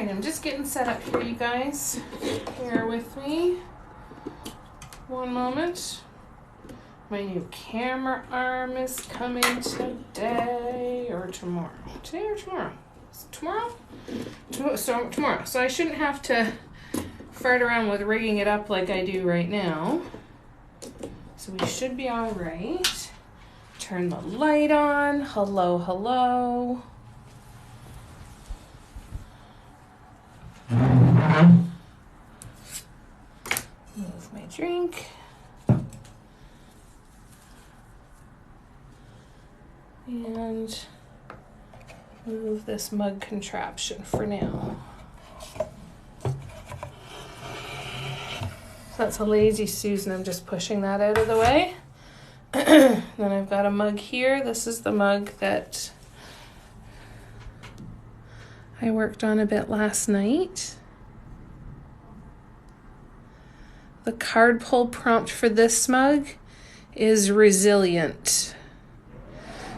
right, I'm just getting set up here, you guys. Bear with me. One moment. My new camera arm is coming today or tomorrow. Today or tomorrow? Tomorrow? Tomorrow. So I shouldn't have to fart around with rigging it up like I do right now. So we should be all right. Turn the light on. Hello, hello. Move my drink. And move this mug contraption for now. So that's a lazy Susan. I'm just pushing that out of the way. Then I've got a mug here. This is the mug that I worked on a bit last night. The card pull prompt for this mug is resilient.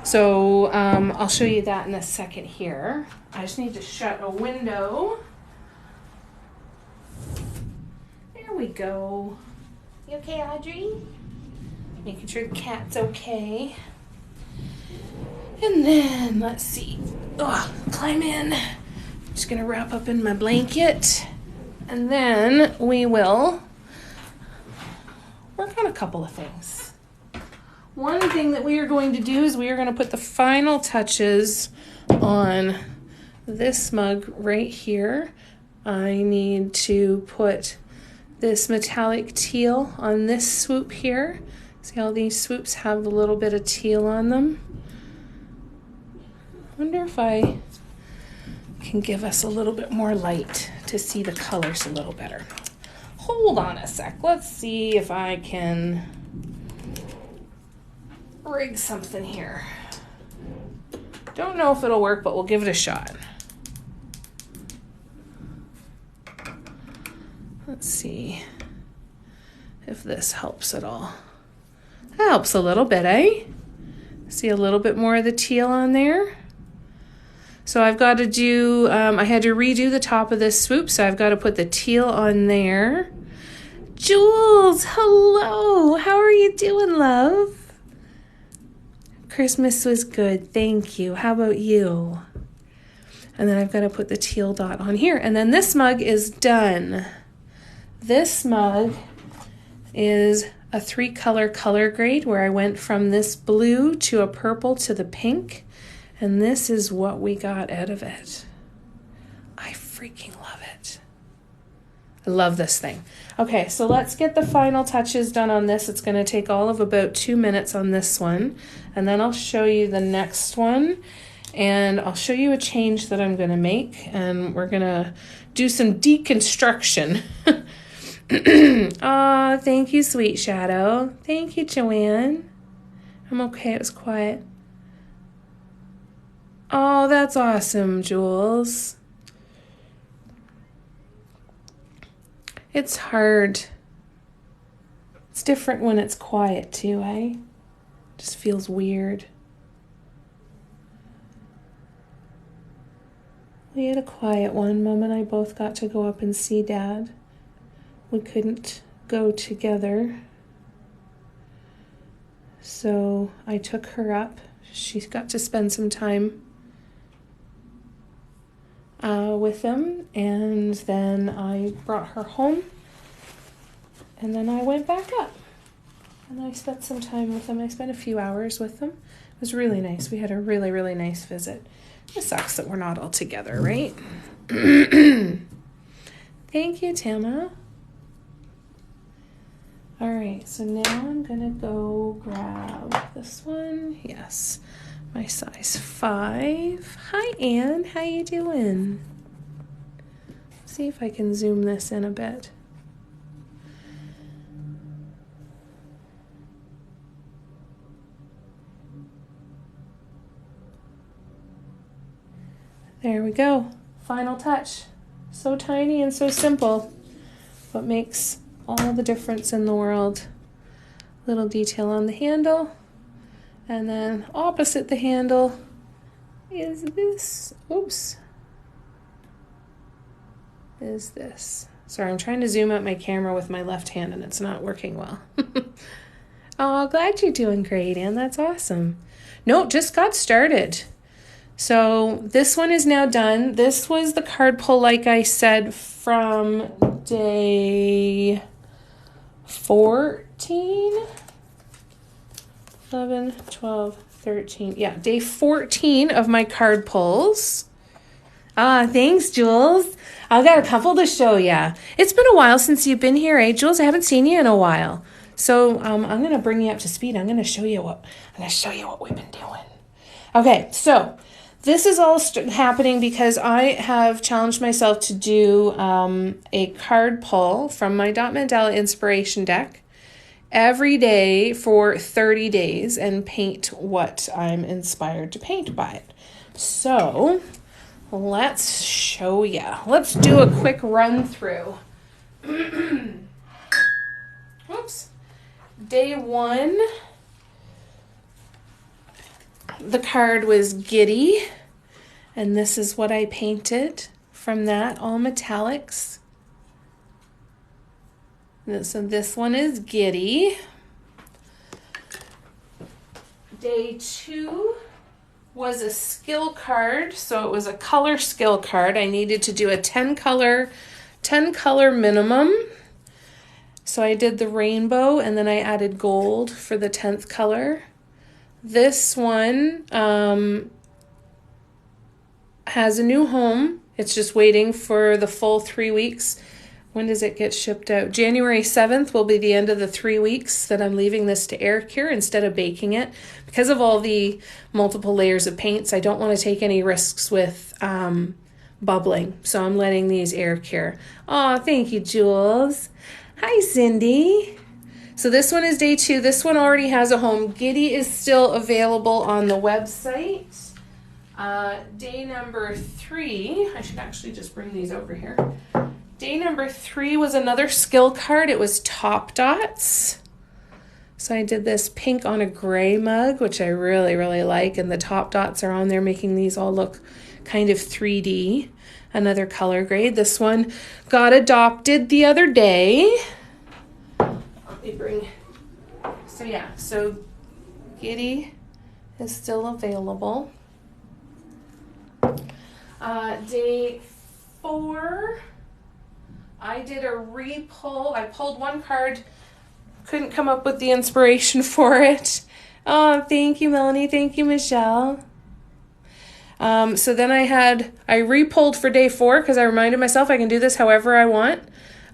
So I'll show you that in a second here. I just need to shut a window. There we go. You okay, Audrey? Making sure the cat's okay. And then, let's see. Climb in. I'm just gonna wrap up in my blanket. And then we will work on a couple of things. One thing that we are going to do is we are going to put the final touches on this mug right here. I need to put this metallic teal on this swoop here. See how these swoops have a little bit of teal on them? I wonder if I can give us a little bit more light to see the colors a little better. Hold on a sec. Let's see if I can rig something here. Don't know if it'll work, but we'll give it a shot. Let's see if this helps at all. That helps a little bit, eh? See a little bit more of the teal on there. So I've got to do, I had to redo the top of this swoop, so I've got to put the teal on there. Jules, hello. How are you doing, love? Christmas was good, thank you. How about you? And then I've got to put the teal dot on here. And then this mug is done. This mug is a 3-color color grade where I went from this blue to a purple to the pink. And this is what we got out of it. I freaking love it. I love this thing. Okay, so let's get the final touches done on this. It's going to take all of about 2 minutes on this one. And then I'll show you the next one. And I'll show you a change that I'm going to make. And we're going to do some deconstruction. Oh, thank you, Sweet Shadow. Thank you, Joanne. I'm okay. It was quiet. Oh, that's awesome, Jules. It's hard. It's different when it's quiet too, eh? Just feels weird. We had a quiet one. Mom and I both got to go up and see Dad. We couldn't go together. So I took her up. She got to spend some time with them, and then I brought her home, and then I went back up, and I spent some time with them. I spent a few hours with them. It was really nice. We had a really, really nice visit. It sucks that we're not all together, right? Thank you, Tama. All right, so now I'm gonna go grab this one. Yes, my size 5. Hi, Anne. How you doing? See if I can zoom this in a bit. There we go. Final touch. So tiny and so simple, but makes all the difference in the world. Little detail on the handle, and then opposite the handle is this. Oops. is this. Sorry, I'm trying to zoom out my camera with my left hand and it's not working well. Oh, glad you're doing great, Anne. That's awesome. No, just got started. So this one is now done. This was the card pull, like I said, from day 14, 11, 12, 13. Yeah, day 14 of my card pulls. Thanks, Jules. I've got a couple to show ya. It's been a while since you've been here, eh, Jules? I haven't seen you in a while. So I'm going to bring you up to speed. I'm going to show you what we've been doing. Okay, so this is all happening because I have challenged myself to do a card pull from my Dot Mandala Inspiration deck every day for 30 days and paint what I'm inspired to paint by it. So let's show ya. Let's do a quick run through. Whoops. Day 1, the card was Giddy, and this is what I painted from that, all metallics. So this one is Giddy. Day 2 was a skill card, so it was a color skill card. I needed to do a 10 color minimum. So I did the rainbow and then I added gold for the 10th color. This one has a new home. It's just waiting for the full 3 weeks. When does it get shipped out? January 7th will be the end of the 3 weeks that I'm leaving this to air cure instead of baking it. Because of all the multiple layers of paints, I don't want to take any risks with bubbling. So I'm letting these air cure. Oh, thank you, Jules. Hi, Cindy. So this one is day 2. This one already has a home. Giddy is still available on the website. Day number 3, I should actually just bring these over here. Day number 3 was another skill card. It was Top Dots. So I did this pink on a gray mug, which I really, really like. And the top dots are on there, making these all look kind of 3D. Another color grade. This one got adopted the other day. Let me bring. So yeah, so Giddy is still available. Day 4, I did a re-pull. I pulled one card, couldn't come up with the inspiration for it. Oh, thank you, Melanie. Thank you, Michelle. So then I re-pulled for day 4 because I reminded myself I can do this however I want.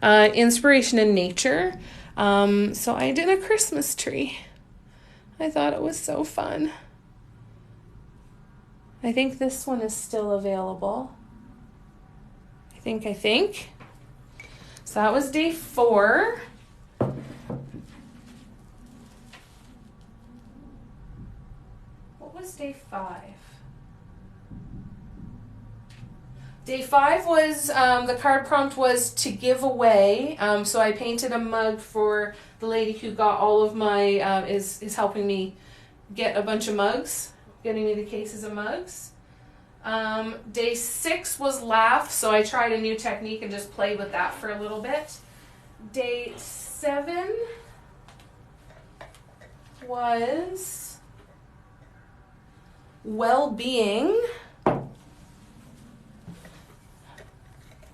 Inspiration in nature. So I did a Christmas tree. I thought it was so fun. I think this one is still available. I think. So that was day 4. What was day 5? Day 5 was, the card prompt was to give away. So I painted a mug for the lady who got all of my, is helping me get a bunch of mugs, getting me the cases of mugs. Day 6 was laugh. So I tried a new technique and just played with that for a little bit. Day 7 was well-being.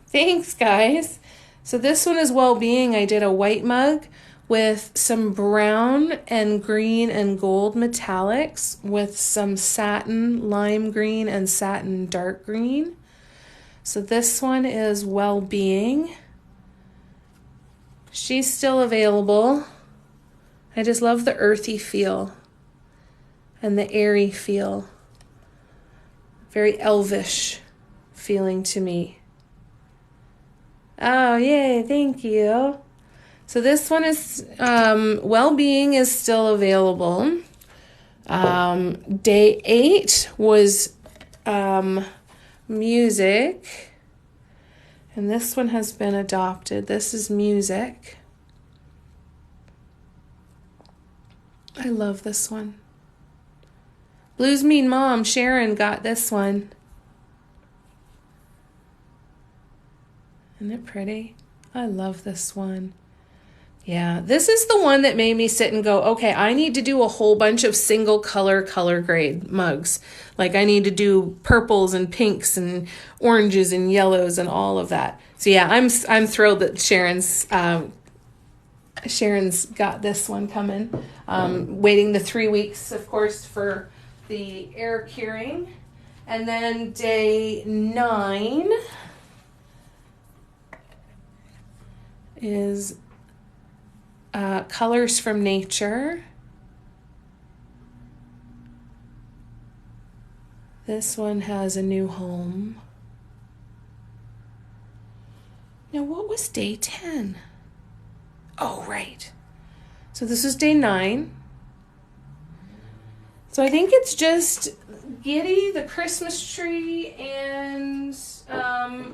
Thanks, guys. So this one is well-being. I did a white mug with some brown and green and gold metallics with some satin lime green and satin dark green. So this one is well-being. She's still available. I just love the earthy feel and the airy feel. Very elvish feeling to me. Oh, yay, thank you. So this one is, well-being is still available. Day 8 was music. And this one has been adopted. This is music. I love this one. Blues Mean Mom, Sharon got this one. And Isn't it pretty? I love this one. Yeah, this is the one that made me sit and go, okay, I need to do a whole bunch of single color grade mugs. Like I need to do purples and pinks and oranges and yellows and all of that. So yeah, I'm thrilled that Sharon's got this one coming. Waiting the 3 weeks, of course, for the air curing. And then day 9 is Colors from Nature. This one has a new home. Now, what was day 10? Oh, right. So this is day 9. So I think it's just Giddy, the Christmas tree, and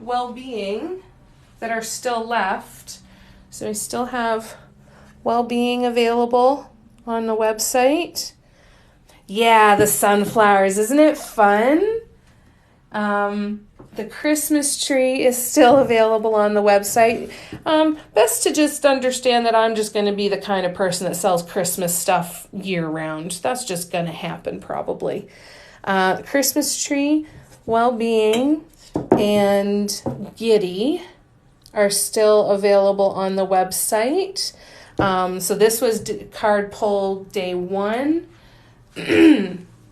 Well-Being that are still left. So I still have Well-Being available on the website. Yeah, the sunflowers. Isn't it fun? The Christmas tree is still available on the website. Best to just understand that I'm just going to be the kind of person that sells Christmas stuff year-round. That's just going to happen probably. Christmas tree, Well-Being, and Giddy are still available on the website. So this was card pull day 1,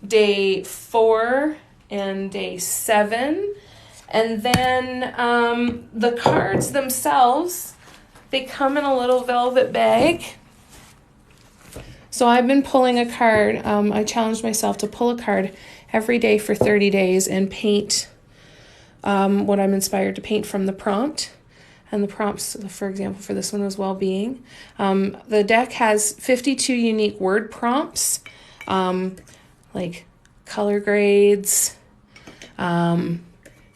day 4, and day 7. And then the cards themselves, they come in a little velvet bag. So I've been pulling a card. I challenged myself to pull a card every day for 30 days and paint what I'm inspired to paint from the prompt. And the prompts, for example, for this one was Well-Being. The deck has 52 unique word prompts, like color grades,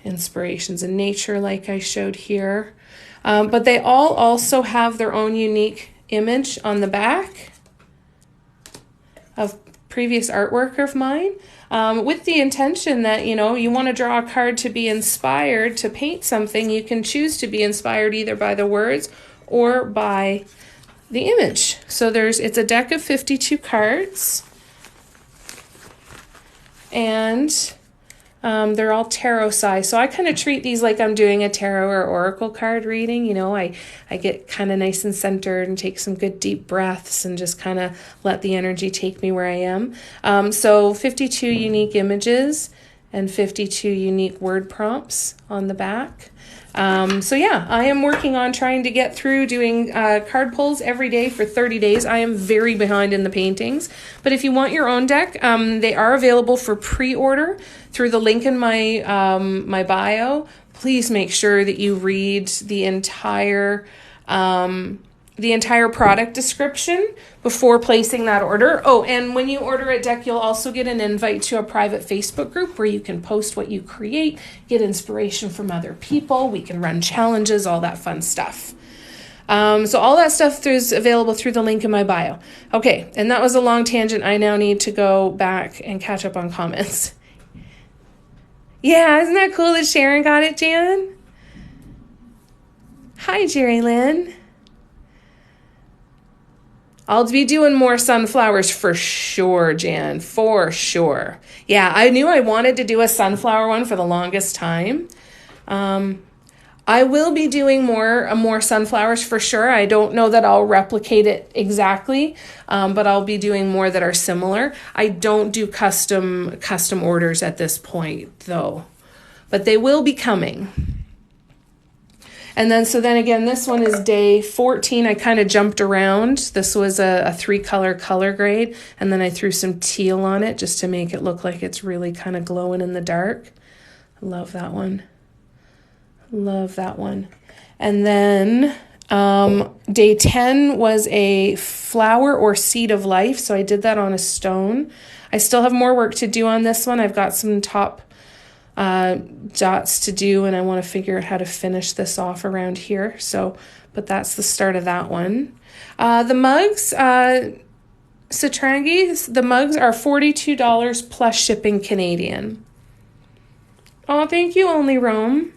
inspirations in nature, like I showed here. But they all also have their own unique image on the back of previous artwork of mine, with the intention that, you want to draw a card to be inspired to paint something. You can choose to be inspired either by the words or by the image. So it's a deck of 52 cards, and they're all tarot size. So I kind of treat these like I'm doing a tarot or oracle card reading. I get kind of nice and centered and take some good deep breaths and just kind of let the energy take me where I am. So 52 unique images and 52 unique word prompts on the back. So yeah, I am working on trying to get through doing card pulls every day for 30 days. I am very behind in the paintings, but if you want your own deck, they are available for pre-order through the link in my my bio. Please make sure that you read the entire product description before placing that order. Oh, and when you order a deck, you'll also get an invite to a private Facebook group where you can post what you create, get inspiration from other people. We can run challenges, all that fun stuff. So all that stuff is available through the link in my bio. Okay, and that was a long tangent. I now need to go back and catch up on comments. Yeah, isn't that cool that Sharon got it, Jan? Hi, Jerry Lynn. I'll be doing more sunflowers for sure, Jan, for sure. Yeah, I knew I wanted to do a sunflower one for the longest time. I will be doing more sunflowers for sure. I don't know that I'll replicate it exactly, but I'll be doing more that are similar. I don't do custom orders at this point, though, but they will be coming. And then again, this one is day 14. I kind of jumped around. This was a 3-color color grade, and then I threw some teal on it just to make it look like it's really kind of glowing in the dark. I love that one. Love that one. And then day 10 was a flower or seed of life. So I did that on a stone. I still have more work to do on this one. I've got some top dots to do, and I want to figure out how to finish this off around here. But that's the start of that one. The mugs, Satrangi, the mugs are $42 plus shipping Canadian. Oh, thank you, Only Rome.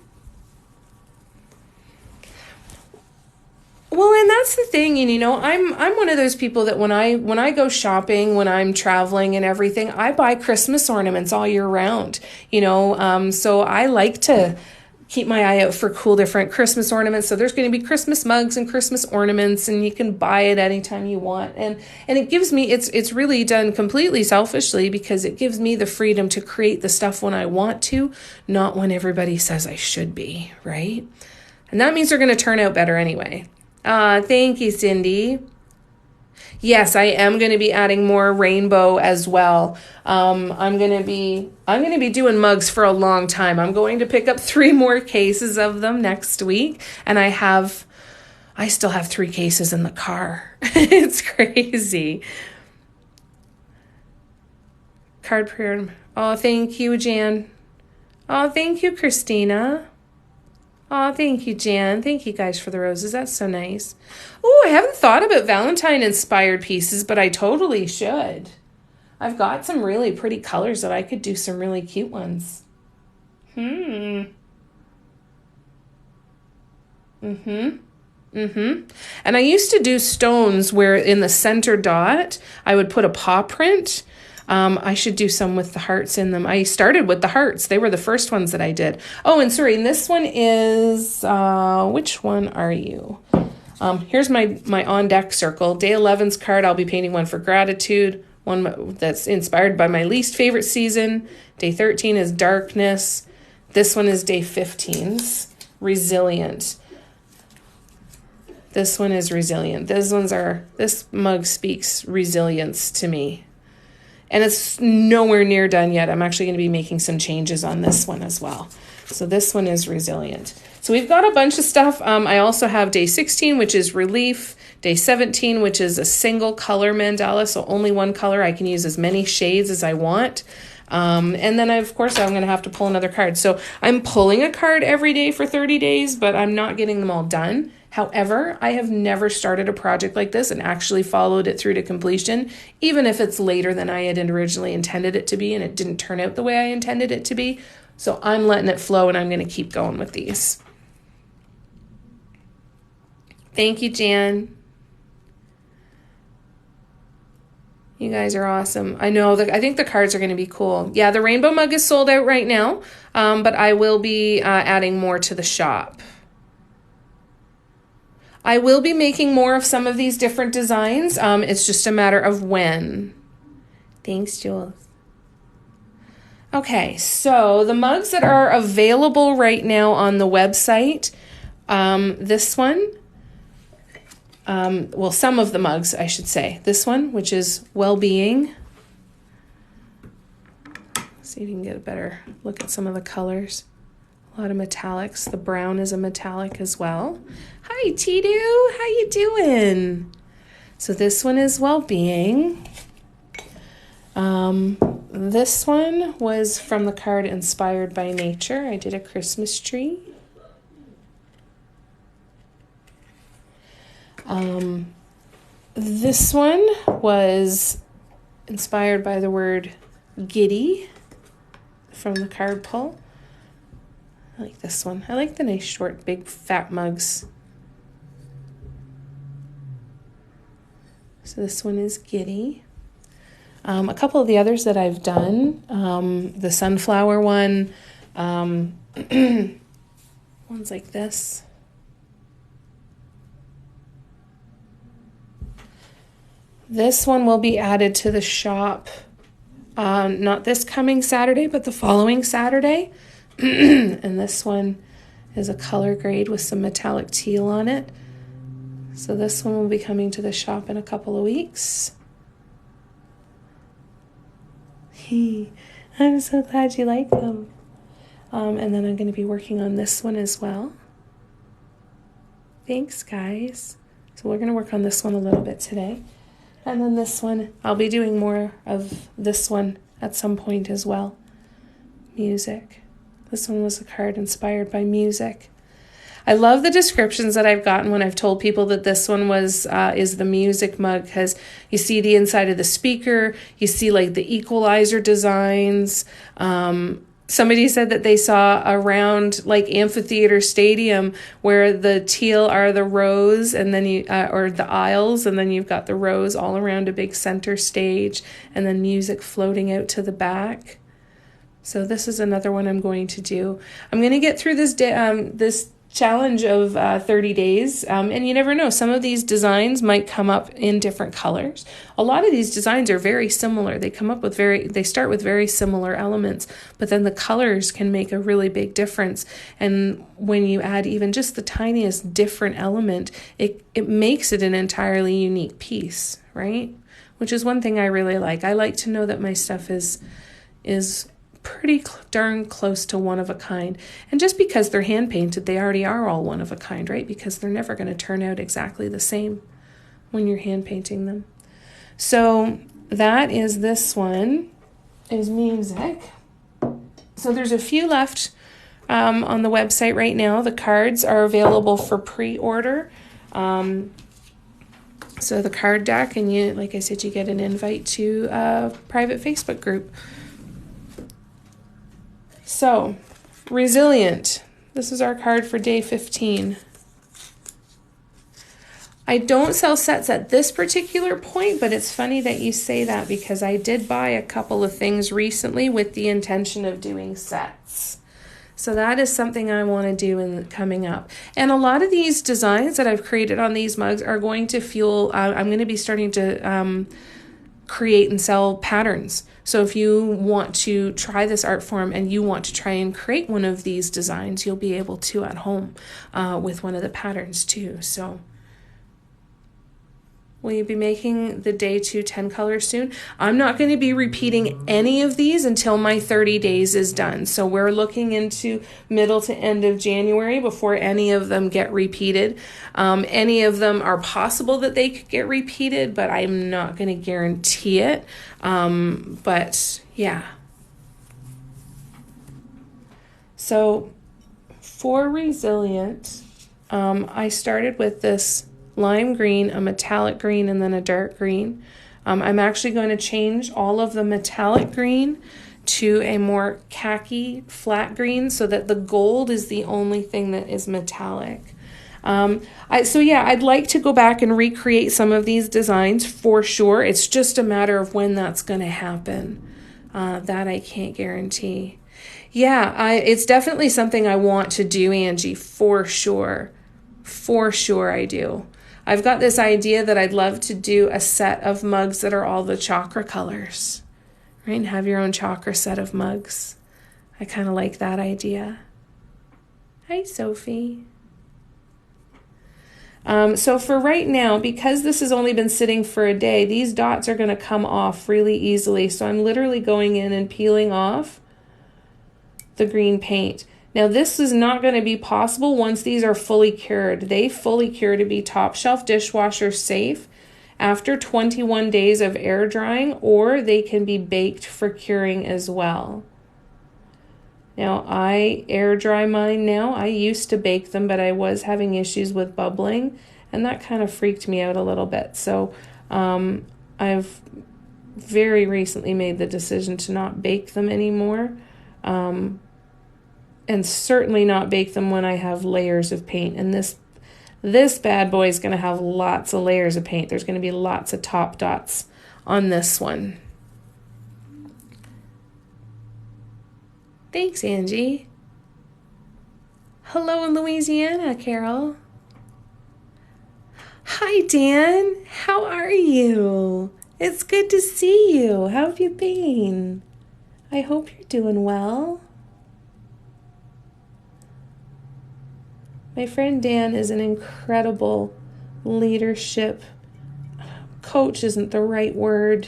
Well, and that's the thing, and I'm one of those people that when I go shopping, when I'm traveling and everything, I buy Christmas ornaments all year round. So I like to keep my eye out for cool different Christmas ornaments. So there's going to be Christmas mugs and Christmas ornaments, and you can buy it anytime you want. And it gives me, it's really done completely selfishly because it gives me the freedom to create the stuff when I want to, not when everybody says I should be, right? And that means they're going to turn out better anyway. Thank you, Cindy. Yes, I am going to be adding more rainbow as well. I'm going to be doing mugs for a long time. I'm going to pick up 3 more cases of them next week, and I still have 3 cases in the car. It's crazy. Card prayer. Oh, thank you, Jan. Oh, thank you, Christina. Oh, thank you, Jan. Thank you guys for the roses. That's so nice. Oh, I haven't thought about Valentine-inspired pieces, but I totally should. I've got some really pretty colors that I could do some really cute ones. And I used to do stones where in the center dot, I would put a paw print. I should do some with the hearts in them. I started with the hearts. They were the first ones that I did. Oh, and sorry, and this one is, which one are you? Here's my on deck circle. Day 11's card, I'll be painting one for gratitude, one that's inspired by my least favorite season. Day 13 is darkness. This one is day 15's resilient. This one is resilient. This mug speaks resilience to me. And it's nowhere near done yet. I'm actually going to be making some changes on this one as well. So this one is resilient. So we've got a bunch of stuff. I also have day 16, which is relief. Day 17, which is a single color mandala. So only one color. I can use as many shades as I want. And then, of course, I'm going to have to pull another card. So I'm pulling a card every day for 30 days, but I'm not getting them all done. However, I have never started a project like this and actually followed it through to completion, even if it's later than I had originally intended it to be and it didn't turn out the way I intended it to be. So I'm letting it flow and I'm going to keep going with these. Thank you, Jan. You guys are awesome. I know I think the cards are going to be cool. Yeah, the rainbow mug is sold out right now, but I will be adding more to the shop. I will be making more of some of these different designs. It's just a matter of when. Thanks, Jules. Okay, so the mugs that are available right now on the website, this one, well, some of the mugs, I should say. This one, which is well-being. See if you can get a better look at some of the colors. A lot of metallics. The brown is a metallic as well. Hi, Tidu. How you doing? So this one is well-being. This one was from the card Inspired by Nature. I did a Christmas tree. This one was inspired by the word giddy from the card pull. I like this one. I like the nice short, big, fat mugs. So this one is giddy. A couple of the others that I've done, the sunflower one, ones like this. This one will be added to the shop, not this coming Saturday, but the following Saturday. And this one is a color grade with some metallic teal on it. So this one will be coming to the shop in a couple of weeks. I'm so glad you like them. And then I'm going to be working on this one as well. Thanks, guys. So we're going to work on this one a little bit today. And then this one, I'll be doing more of this one at some point as well. Music. This one was a card inspired by music. I love the descriptions that I've gotten when I've told people that this one was is the music mug, because you see the inside of the speaker, you see like the equalizer designs. Somebody said that they saw a round like amphitheater stadium where the teal are the rows and then or the aisles, and then you've got the rows all around a big center stage and then music floating out to the back. So this is another one I'm going to do. I'm going to get through this this challenge of 30 days. And you never know, some of these designs might come up in different colors. A lot of these designs are very similar. They start with very similar elements, but then the colors can make a really big difference. And when you add even just the tiniest different element, it makes it an entirely unique piece, right? Which is one thing I really like. I like to know that my stuff is pretty darn close to one of a kind. And just because they're hand painted, they already are all one of a kind, right? Because they're never going to turn out exactly the same when you're hand painting them. So that is this one, is music. So there's a few left on the website right now. The cards are available for pre-order. So the card deck, and you, like I said, you get an invite to a private Facebook group. So, Resilient. This is our card for day 15. I don't sell sets at this particular point, but it's funny that you say that because I did buy a couple of things recently with the intention of doing sets. So that is something I want to do coming up. And a lot of these designs that I've created on these mugs are going to fuel, I'm going to be starting to create and sell patterns. So if you want to try this art form and you want to try and create one of these designs, you'll be able to at home with one of the patterns too. So will you be making the day 2 10 colors soon? I'm not going to be repeating any of these until my 30 days is done. So we're looking into middle to end of January before any of them get repeated. Any of them are possible that they could get repeated, but I'm not going to guarantee it. But yeah. So for Resilient, I started with this lime green, a metallic green, and then a dark green. I'm actually going to change all of the metallic green to a more khaki flat green so that the gold is the only thing that is metallic. I'd like to go back and recreate some of these designs for sure. It's just a matter of when that's going to happen. That I can't guarantee. Yeah, it's definitely something I want to do, Angie, for sure. For sure I do. I've got this idea that I'd love to do a set of mugs that are all the chakra colors, right? And have your own chakra set of mugs. I kind of like that idea. Hi, Sophie. So for right now, because this has only been sitting for a day, these dots are going to come off really easily. So I'm literally going in and peeling off the green paint. Now, this is not going to be possible once these are fully cured. They fully cure to be top shelf dishwasher safe after 21 days of air drying, or they can be baked for curing as well. Now, I air dry mine now. I used to bake them, but I was having issues with bubbling, and that kind of freaked me out a little bit. So I've very recently made the decision to not bake them anymore. And certainly not bake them when I have layers of paint. And this bad boy is going to have lots of layers of paint. There's going to be lots of top dots on this one. Thanks, Angie. Hello in Louisiana, Carol. Hi, Dan. How are you? It's good to see you. How have you been? I hope you're doing well. My friend Dan is an incredible leadership coach, isn't the right word,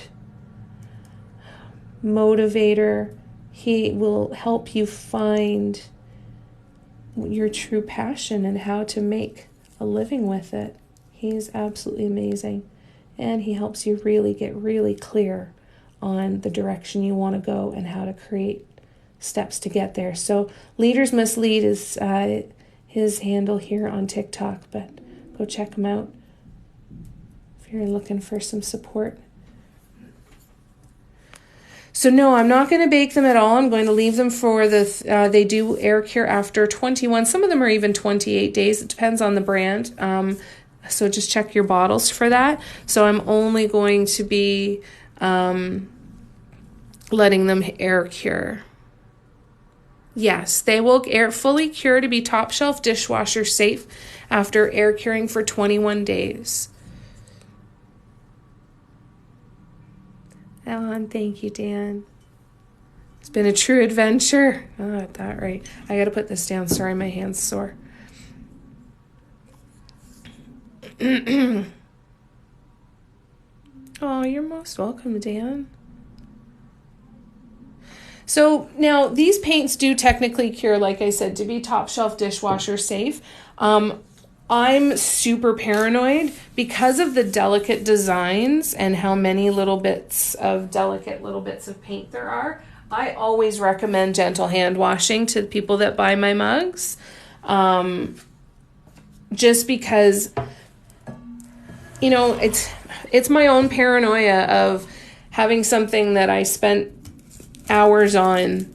motivator. He will help you find your true passion and how to make a living with it. He's absolutely amazing. And he helps you really get really clear on the direction you want to go and how to create steps to get there. So Leaders Must Lead is his handle here on TikTok, but go check him out if you're looking for some support. So no, I'm not going to bake them at all. I'm going to leave them for they do air cure after 21. Some of them are even 28 days. It depends on the brand. So just check your bottles for that. So I'm only going to be letting them air cure. Yes, they will fully cure to be top shelf dishwasher safe after air curing for 21 days. Ellen, thank you, Dan. It's been a true adventure. Oh, I got that right. I got to put this down. Sorry, my hand's sore. Oh, you're most welcome, Dan. So now these paints do technically cure, like I said, to be top shelf dishwasher safe. I'm super paranoid because of the delicate designs and how many delicate little bits of paint there are. I always recommend gentle hand washing to people that buy my mugs. Just because, it's my own paranoia of having something that I spent hours on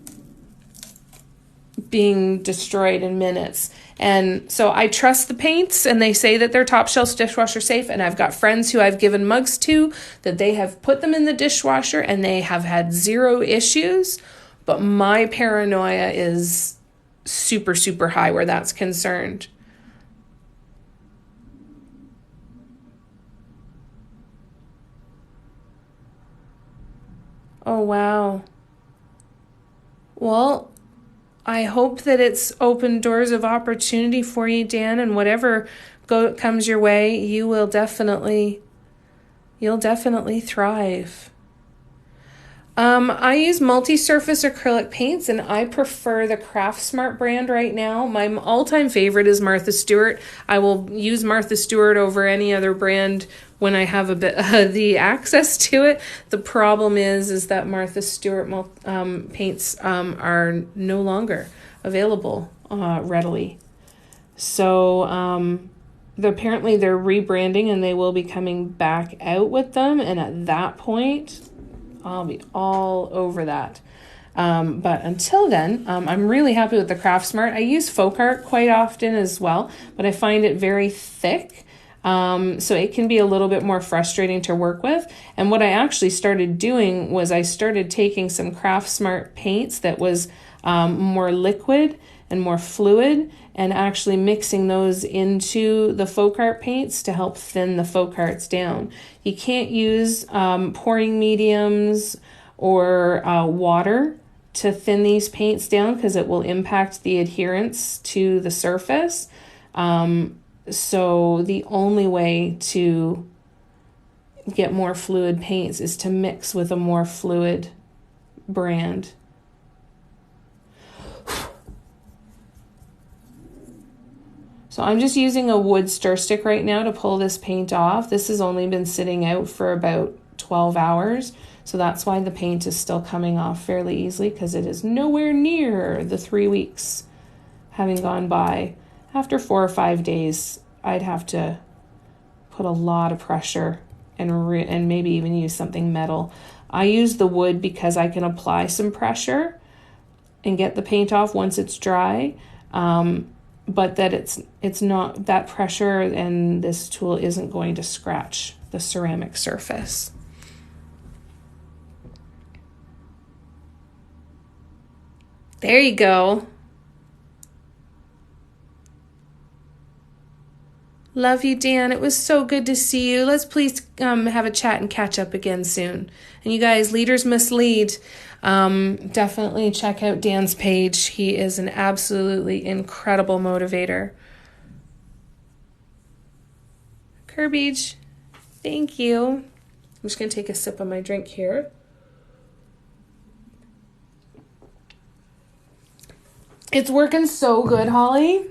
being destroyed in minutes. And so I trust the paints, and they say that they're top shelf dishwasher safe. And I've got friends who I've given mugs to that they have put them in the dishwasher and they have had zero issues. But my paranoia is super, super high where that's concerned. Oh, wow. Well, I hope that it's opened doors of opportunity for you, Dan, and whatever comes your way, you'll definitely thrive. I use multi-surface acrylic paints, and I prefer the Craftsmart brand right now. My all-time favorite is Martha Stewart. I will use Martha Stewart over any other brand when I have a bit the access to it. The problem is that Martha Stewart paints are no longer available readily. So apparently they're rebranding, and they will be coming back out with them. And at that point, I'll be all over that. But until then, I'm really happy with the Craftsmart. I use Folk Art quite often as well, but I find it very thick. So it can be a little bit more frustrating to work with. And what I actually started doing was I started taking some Craftsmart paints that was more liquid and more fluid, and actually mixing those into the Folk Art paints to help thin the Folk Arts down. You can't use pouring mediums or water to thin these paints down because it will impact the adherence to the surface. So the only way to get more fluid paints is to mix with a more fluid brand. So I'm just using a wood stir stick right now to pull this paint off. This has only been sitting out for about 12 hours. So that's why the paint is still coming off fairly easily, because it is nowhere near the 3 weeks having gone by. After 4 or 5 days, I'd have to put a lot of pressure and maybe even use something metal. I use the wood because I can apply some pressure and get the paint off once it's dry. But that it's not that pressure, and this tool isn't going to scratch the ceramic surface. There you go. Love you, Dan. It was so good to see you. Let's please have a chat and catch up again soon. And you guys, Leaders Must Lead. Definitely check out Dan's page. He is an absolutely incredible motivator. Kirby, thank you. I'm just going to take a sip of my drink here. It's working so good, Holly.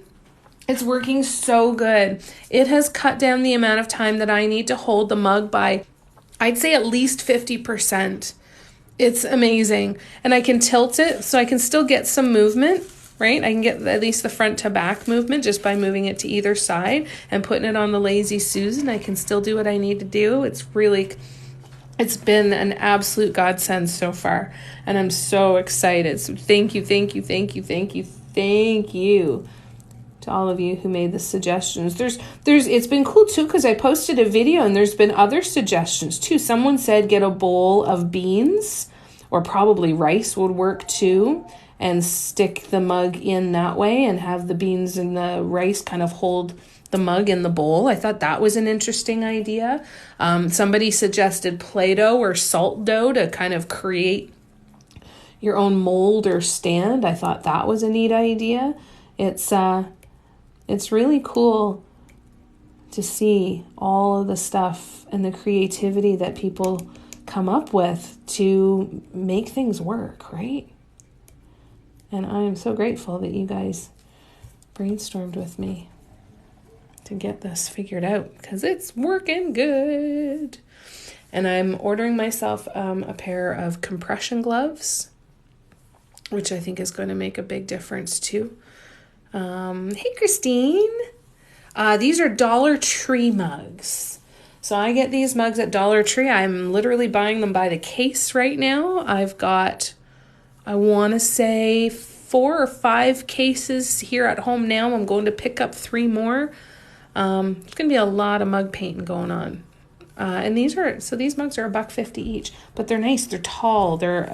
It's working so good. It has cut down the amount of time that I need to hold the mug by, I'd say, at least 50%. It's amazing. And I can tilt it so I can still get some movement, right? I can get at least the front to back movement just by moving it to either side and putting it on the Lazy Susan. I can still do what I need to do. It's really It's been an absolute godsend so far, and I'm so excited. So thank you, thank you, thank you, thank you, thank you to all of you who made the suggestions. It's been cool too, because I posted a video and there's been other suggestions too. Someone said get a bowl of beans, or probably rice would work too, and stick the mug in that way and have the beans and the rice kind of hold the mug in the bowl. I thought that was an interesting idea. Somebody suggested Play-Doh or salt dough to kind of create your own mold or stand. I thought that was a neat idea. It's really cool to see all of the stuff and the creativity that people come up with to make things work, right? And I am so grateful that you guys brainstormed with me to get this figured out, because it's working good. And I'm ordering myself a pair of compression gloves, which I think is going to make a big difference too. Hey, Christine. These are Dollar Tree mugs. So I get these mugs at Dollar Tree. I'm literally buying them by the case right now. I've got, I want to say 4 or 5 cases here at home now. I'm going to pick up 3 more. It's going to be a lot of mug painting going on. And these mugs are $1.50 each, but they're nice. They're tall. They're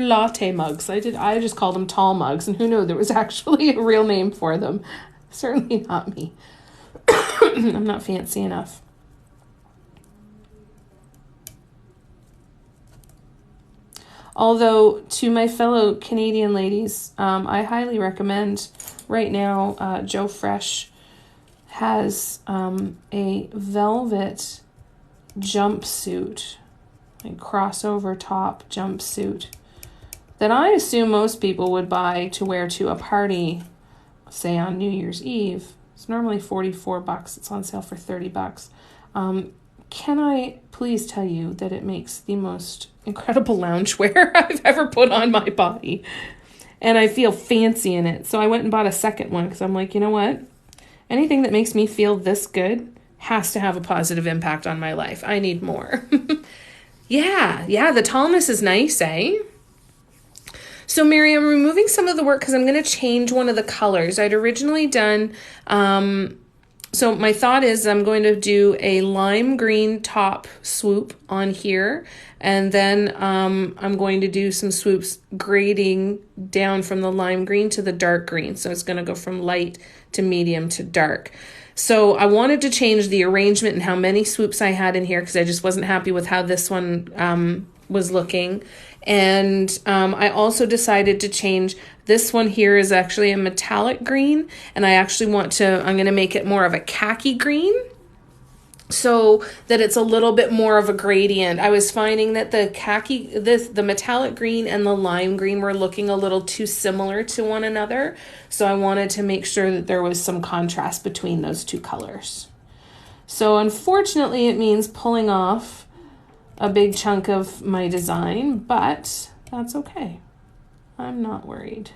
latte mugs. I just called them tall mugs, and who knew there was actually a real name for them. Certainly not me. I'm not fancy enough. Although, to my fellow Canadian ladies, I highly recommend right now, Joe Fresh has a velvet jumpsuit, a crossover top jumpsuit that I assume most people would buy to wear to a party, say on New Year's Eve. It's normally $44. It's on sale for $30. Can I please tell you that it makes the most incredible loungewear I've ever put on my body, and I feel fancy in it. So I went and bought a second one, because I'm like, you know what? Anything that makes me feel this good has to have a positive impact on my life. I need more. Yeah, the tallness is nice, eh? So Mary, I'm removing some of the work because I'm going to change one of the colors. I'd originally done, so my thought is I'm going to do a lime green top swoop on here, and then I'm going to do some swoops grading down from the lime green to the dark green. So it's going to go from light to medium to dark. So I wanted to change the arrangement and how many swoops I had in here, because I just wasn't happy with how this one was looking. And I also decided to change, this one here is actually a metallic green, and I'm going to make it more of a khaki green, so that it's a little bit more of a gradient. I was finding that the metallic green and the lime green were looking a little too similar to one another. So I wanted to make sure that there was some contrast between those two colors. So unfortunately, it means pulling off a big chunk of my design, but that's okay. I'm not worried.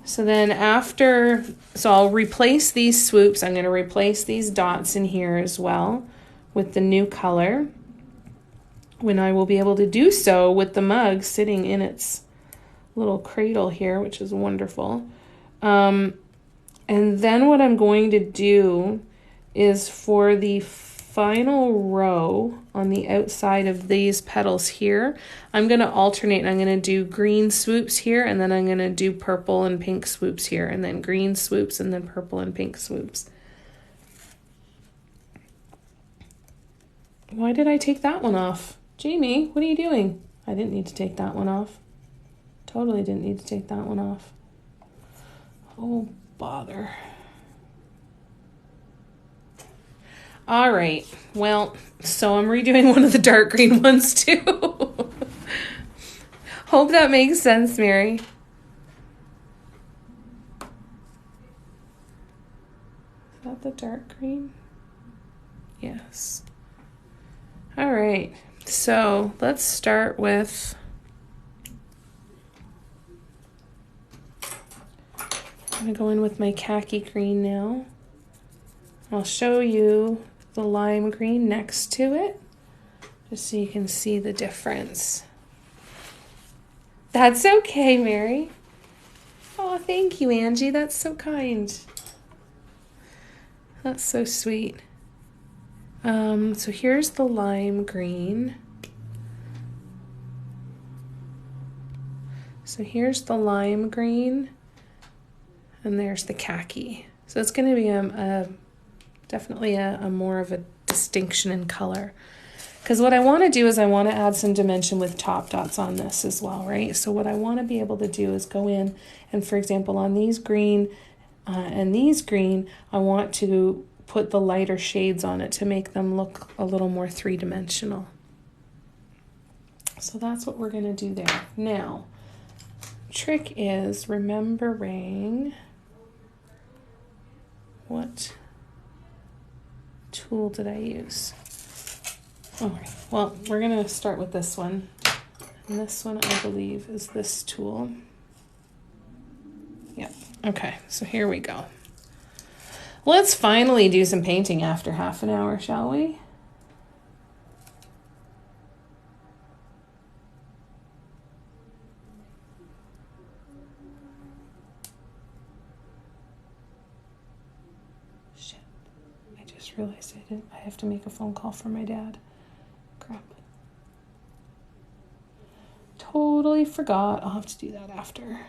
So then I'll replace these swoops. I'm going to replace these dots in here as well with the new color, when I will be able to do so with the mug sitting in its little cradle here, which is wonderful. And then what I'm going to do is, for the final row on the outside of these petals here, I'm going to alternate. I'm going to do green swoops here, and then I'm going to do purple and pink swoops here, and then green swoops, and then purple and pink swoops. Why did I take that one off? Jamie, what are you doing? I didn't need to take that one off. Totally didn't need to take that one off. Oh, bother. All right, well, so I'm redoing one of the dark green ones too. Hope that makes sense, Mary. Is that the dark green? Yes. All right, so let's start with, I'm gonna go in with my khaki green now. I'll show you the lime green next to it, just so you can see the difference. That's okay, Mary. Oh, thank you, Angie. That's so kind. That's so sweet. So here's the lime green. So here's the lime green, and there's the khaki. So it's going to be definitely a more of a distinction in color. Because what I want to do is I want to add some dimension with top dots on this as well, right? So what I want to be able to do is go in and, for example, on these green and these green, I want to put the lighter shades on it to make them look a little more three-dimensional. So that's what we're going to do there. Now, trick is remembering what tool did I use? Okay, well, we're going to start with this one. And this one, I believe, is this tool. Yep. Okay, so here we go. Let's finally do some painting after half an hour, shall we? Shit. I just realized I have to make a phone call for my dad. Crap. Totally forgot. I'll have to do that after.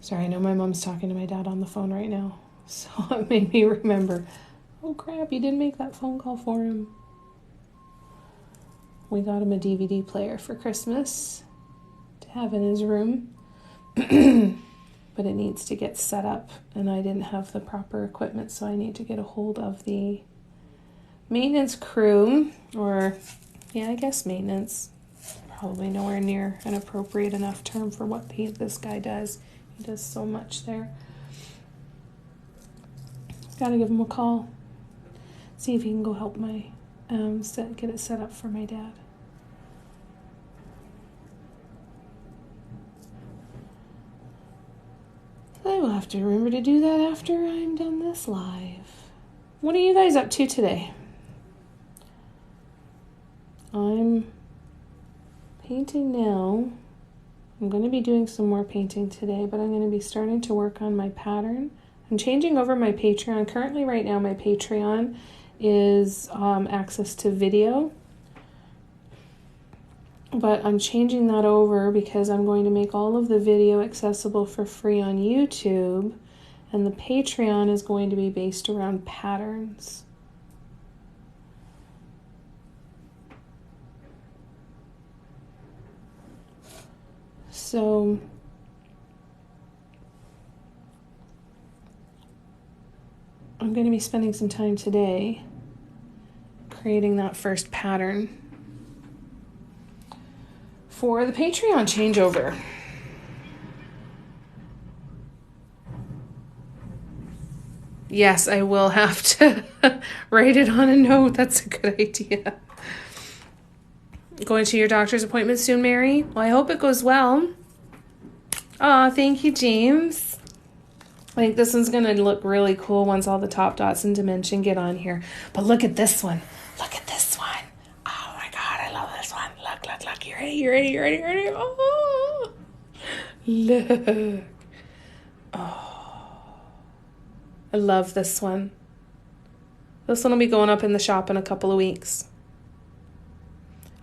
Sorry, I know my mom's talking to my dad on the phone right now, so it made me remember, oh crap, you didn't make that phone call for him. We got him a DVD player for Christmas to have in his room, but it needs to get set up, and I didn't have the proper equipment, so I need to get a hold of the maintenance crew, or, yeah, I guess maintenance. Probably nowhere near an appropriate enough term for what this guy does. He does so much there. Gotta give him a call. See if he can go help my get it set up for my dad. I will have to remember to do that after I'm done this live. What are you guys up to today? I'm painting now. I'm going to be doing some more painting today, but I'm going to be starting to work on my pattern. I'm changing over my Patreon. Currently, right now, my Patreon is access to video. But I'm changing that over because I'm going to make all of the video accessible for free on YouTube. And the Patreon is going to be based around patterns. So I'm going to be spending some time today creating that first pattern for the Patreon changeover. Yes, I will have to write it on a note. That's a good idea. Going to your doctor's appointment soon, Mary? Well, I hope it goes well. Aw, thank you, James. I think this one's going to look really cool once all the top dots and dimension get on here. But look at this one. Look at this one. Oh my God, I love this one. Look, look, look. You ready? You ready? You ready? You ready? Oh, look. Oh, I love this one. This one will be going up in the shop in a couple of weeks.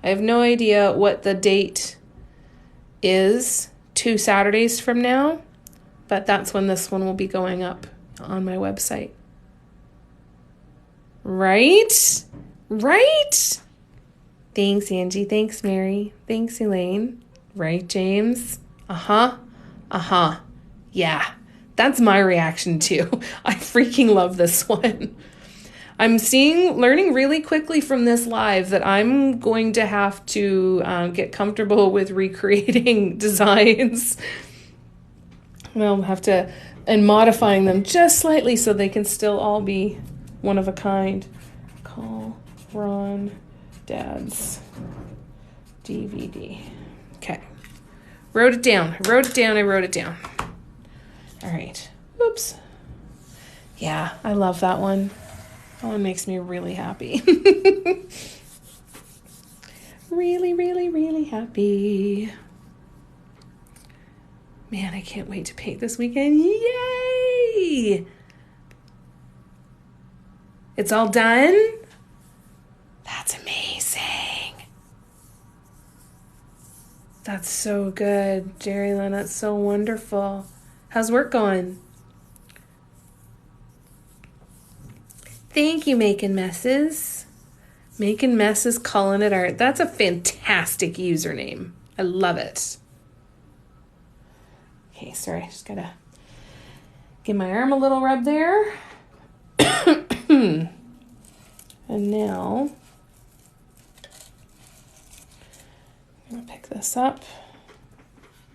I have no idea what the date is 2 Saturdays from now, but that's when this one will be going up on my website. Right? Right? Thanks, Angie. Thanks, Mary. Thanks, Elaine. Right, James? Uh-huh. Uh-huh. Yeah. That's my reaction too. I freaking love this one. I'm learning really quickly from this live that I'm going to have to get comfortable with recreating designs. I'll have to, and modifying them just slightly so they can still all be one of a kind. Call Ron Dad's DVD. Okay. Wrote it down. I wrote it down. All right. Oops. Yeah, I love that one. That one makes me really happy. Really, really, really happy. Man, I can't wait to paint this weekend. Yay! It's all done? That's amazing. That's so good, Jerry Lynn. That's so wonderful. How's work going? Thank you, Making Messes. Making Messes, calling it art. That's a fantastic username. I love it. Okay, sorry, I just gotta give my arm a little rub there. And now I'm gonna pick this up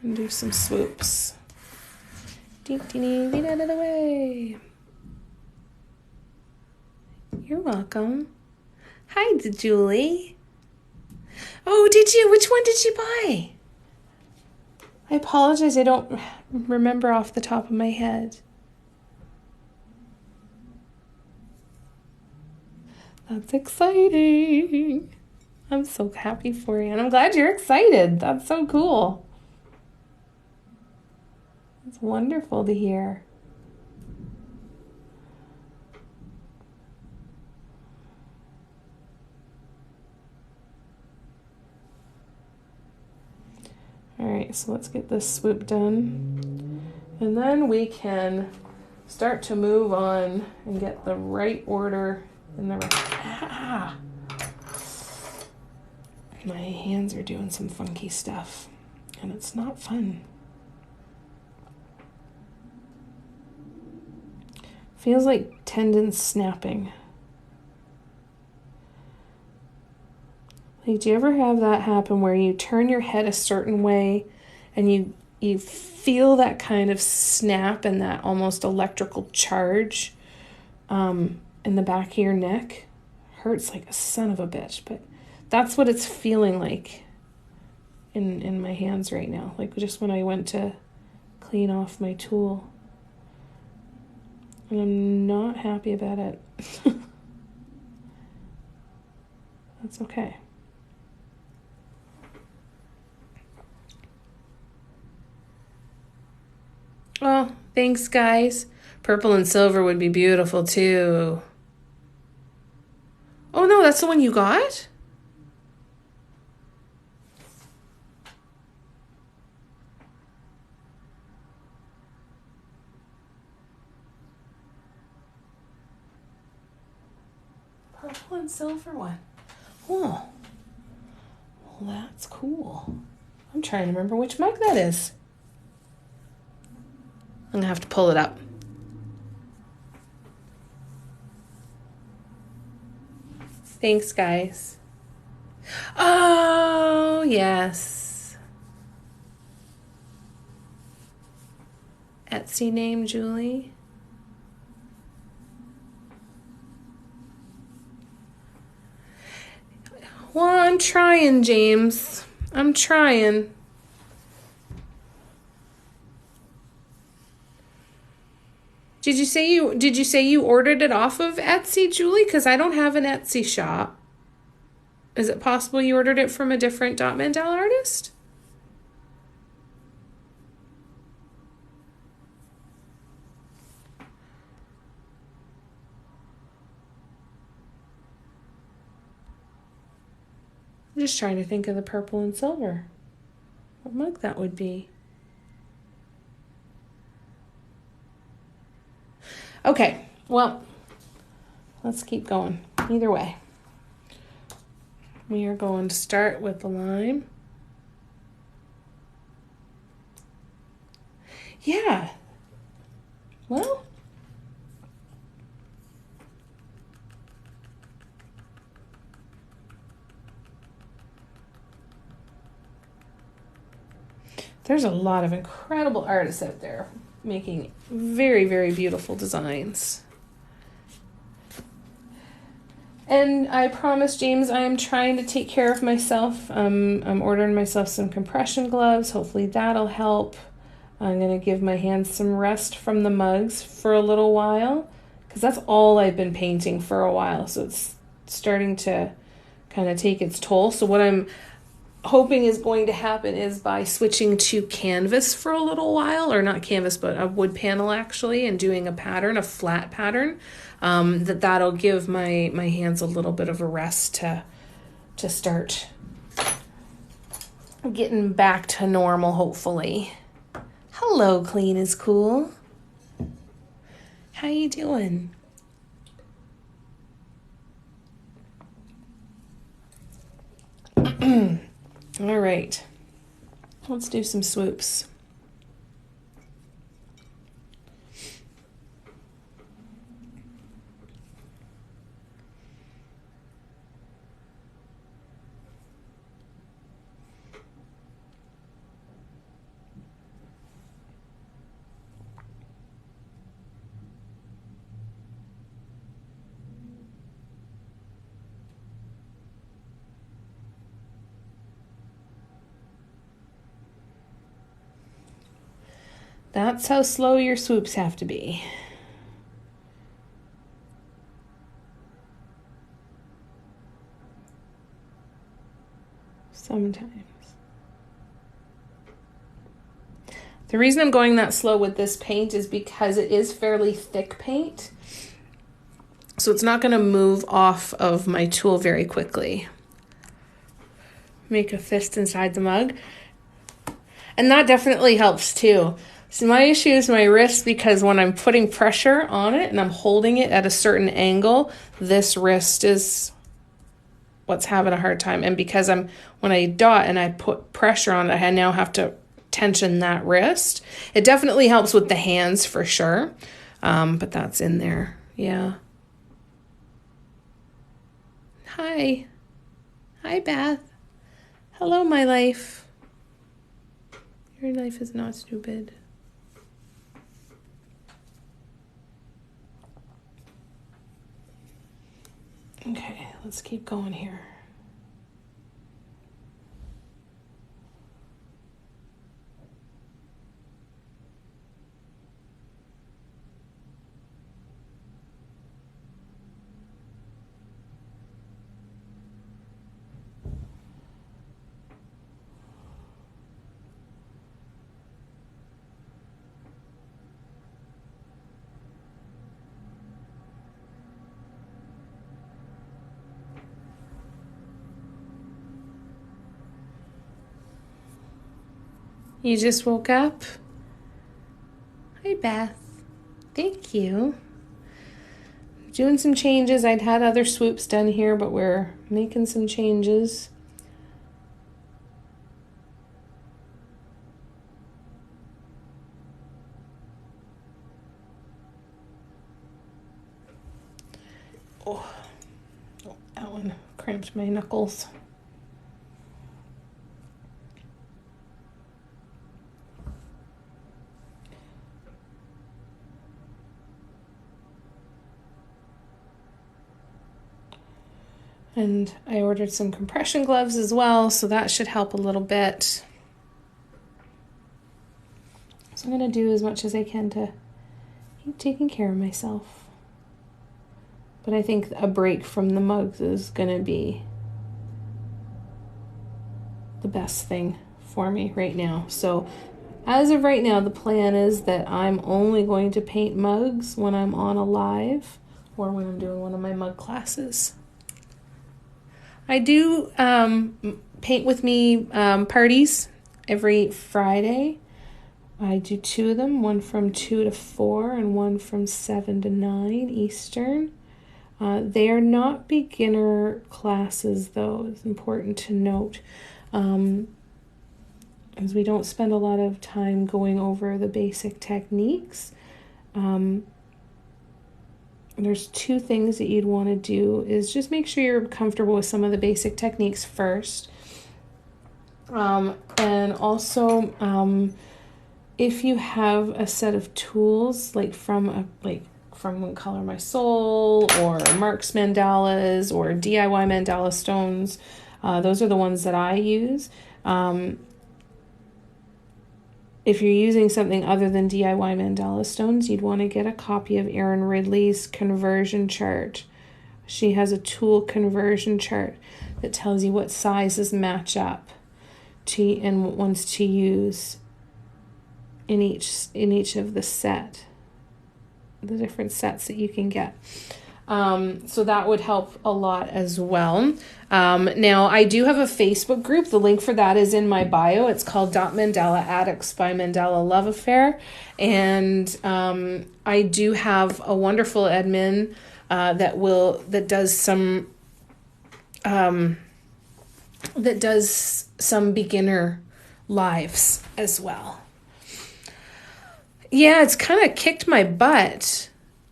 and do some swoops. Get out of the way. You're welcome. Hi, Julie. Oh, did you? Which one did you buy? I apologize. I don't remember off the top of my head. That's exciting. I'm so happy for you. And I'm glad you're excited. That's so cool. It's wonderful to hear. All right, so let's get this swoop done. And then we can start to move on and get the right order in the right. Ah! My hands are doing some funky stuff, and it's not fun. Feels like tendons snapping. Like, do you ever have that happen where you turn your head a certain way and you feel that kind of snap and that almost electrical charge in the back of your neck? Hurts like a son of a bitch, but that's what it's feeling like in my hands right now. Like just when I went to clean off my tool. And I'm not happy about it. That's okay. Oh, thanks, guys. Purple and silver would be beautiful, too. Oh, no, that's the one you got? Purple and silver one. Oh, well, that's cool. I'm trying to remember which mug that is. I'm going to have to pull it up. Thanks, guys. Oh, yes. Etsy name, Julie. Well, I'm trying, James. I'm trying. Did you say you ordered it off of Etsy, Julie? Because I don't have an Etsy shop. Is it possible you ordered it from a different Dot Mandala artist? I'm just trying to think of the purple and silver. What mug that would be. Okay, well, let's keep going. Either way, we are going to start with the lime. Yeah. Well, there's a lot of incredible artists out there making very, very beautiful designs. And I promised James I am trying to take care of myself. I'm ordering myself some compression gloves. Hopefully that'll help. I'm going to give my hands some rest from the mugs for a little while, because that's all I've been painting for a while. So it's starting to kind of take its toll. So what I'm hoping is going to happen is by switching to canvas for a little while, or not canvas, but a wood panel actually, and doing a pattern, a flat pattern, that'll give my hands a little bit of a rest to start getting back to normal, hopefully. Hello, Clean is Cool. How you doing? All right, let's do some swoops. That's how slow your swoops have to be. Sometimes. The reason I'm going that slow with this paint is because it is fairly thick paint. So it's not going to move off of my tool very quickly. Make a fist inside the mug. And that definitely helps too. So my issue is my wrist, because when I'm putting pressure on it and I'm holding it at a certain angle, this wrist is what's having a hard time. And because when I dot and I put pressure on it, I now have to tension that wrist. It definitely helps with the hands for sure. But that's in there. Yeah. Hi. Hi, Beth. Hello, my life. Your life is not stupid. Okay, let's keep going here. You just woke up? Hi, Beth. Thank you. Doing some changes. I'd had other swoops done here, but we're making some changes. Oh, that one cramped my knuckles. And I ordered some compression gloves as well, so that should help a little bit. So I'm going to do as much as I can to keep taking care of myself. But I think a break from the mugs is going to be the best thing for me right now. So as of right now, the plan is that I'm only going to paint mugs when I'm on a live or when I'm doing one of my mug classes. I do paint with me parties every Friday. I do 2 of them, one from 2 to 4 and one from 7 to 9 Eastern. They are not beginner classes, though. It's important to note, as we don't spend a lot of time going over the basic techniques. There's 2 things that you'd want to do is just make sure you're comfortable with some of the basic techniques first. And also, if you have a set of tools, like from from Color My Soul or Mark's Mandalas or DIY Mandala Stones. Those are the ones that I use. If you're using something other than DIY Mandala Stones, you'd want to get a copy of Erin Ridley's conversion chart. She has a tool conversion chart that tells you what sizes match up to and what ones to use in each of the different sets that you can get. So that would help a lot as well. Now, I do have a Facebook group. The link for that is in my bio. It's called Mandala Addicts by Mandala Love Affair. And I do have a wonderful admin that does some beginner lives as well. Yeah, it's kind of kicked my butt.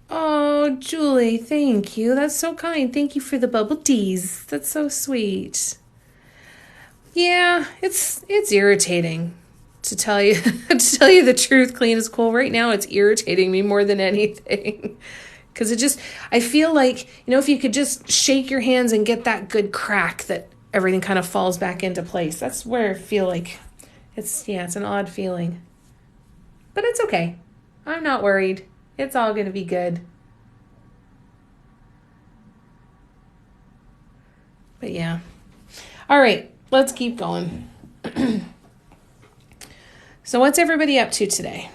Oh, Julie, thank you. That's so kind. Thank you for the bubble teas. That's so sweet. Yeah, it's irritating to tell you the truth. Clean is cool. Right now, it's irritating me more than anything. Because I feel like, if you could just shake your hands and get that good crack that everything kind of falls back into place. That's where I feel like it's an odd feeling. But it's okay. I'm not worried. It's all going to be good. But yeah. All right, let's keep going. So what's everybody up to today?